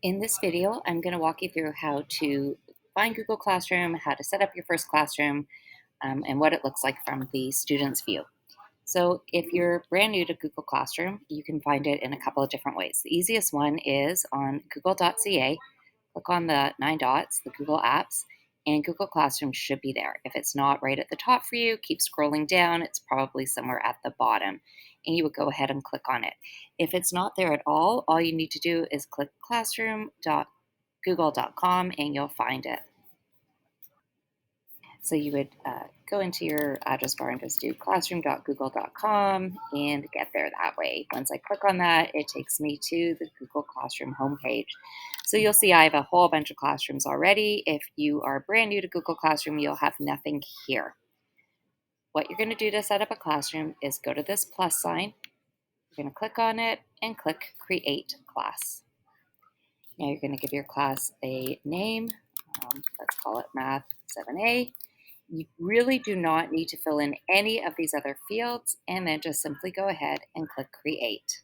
In this video, I'm going to walk you through how to find Google Classroom, how to set up your first classroom, and what it looks like from the student's view. So if you're brand new to Google Classroom, you can find it in a couple of different ways. The easiest one is on google.ca. Click on the 9 dots, the Google Apps, and Google Classroom should be there. If it's not right at the top for you, keep scrolling down. It's probably somewhere at the bottom, and you would go ahead and click on it. If it's not there at all you need to do is click classroom.google.com and you'll find it. So you would go into your address bar and just do classroom.google.com and get there that way. Once I click on that, it takes me to the Google Classroom homepage. So you'll see I have a whole bunch of classrooms already. If you are brand new to Google Classroom, you'll have nothing here. What you're going to do to set up a classroom is go to this plus sign. You're going to click on it and click Create Class. Now you're going to give your class a name. Let's call it Math 7A. You really do not need to fill in any of these other fields, and then just simply go ahead and click Create.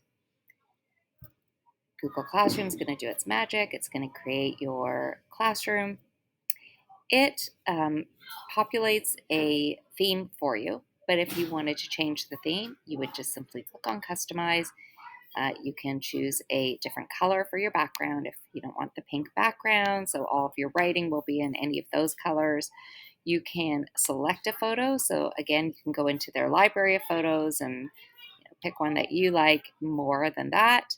Google Classroom is going to do its magic. It's going to create your classroom. It populates a theme for you, but if you wanted to change the theme, you would just simply click on Customize. You can choose a different color for your background if you don't want the pink background, so all of your writing will be in any of those colors. You can select a photo, so again, you can go into their library of photos and pick one that you like more than that,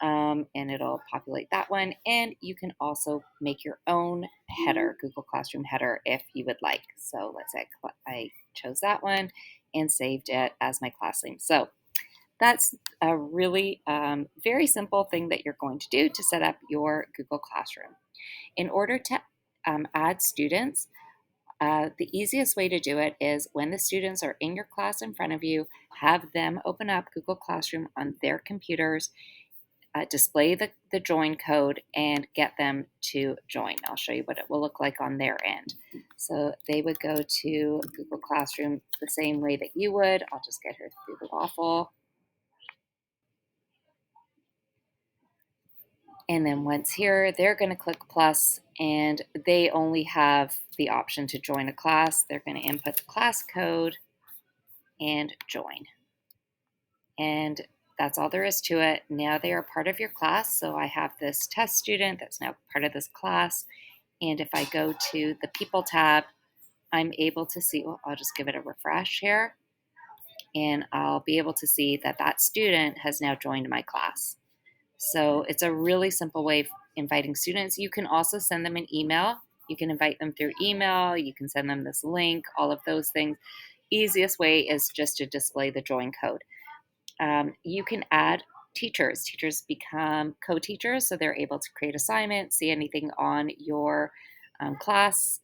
and it'll populate that one. And you can also make your own header, Google Classroom header, if you would like. So let's say I chose that one and saved it as my class name. So that's a really very simple thing that you're going to do to set up your Google Classroom. In order to add students, the easiest way to do it is when the students are in your class in front of you, have them open up Google Classroom on their computers, display the join code, and get them to join. I'll show you what it will look like on their end. So they would go to Google Classroom the same way that you would. I'll just get her through the waffle. And then once here, they're going to click plus, and they only have the option to join a class. They're going to input the class code and join. And that's all there is to it. Now they are part of your class. So I have this test student that's now part of this class. And if I go to the People tab, I'm able to see, well, I'll just give it a refresh here. And I'll be able to see that that student has now joined my class. So it's a really simple way of inviting students. You can also send them an email. You can invite them through email. You can send them this link, all of those things. Easiest way is just to display the join code. You can add teachers. Teachers become co-teachers, so they're able to create assignments, see anything on your class.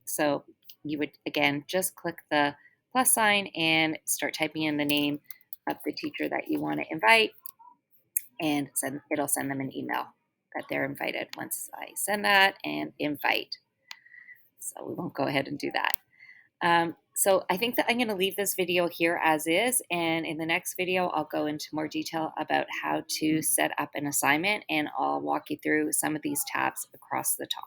So you would, again, just click the plus sign and start typing in the name of the teacher that you want to invite, and it'll send them an email that they're invited once I send that and invite. So we won't go ahead and do that. So I think that I'm going to leave this video here as is, and in the next video I'll go into more detail about how to set up an assignment, and I'll walk you through some of these tabs across the top.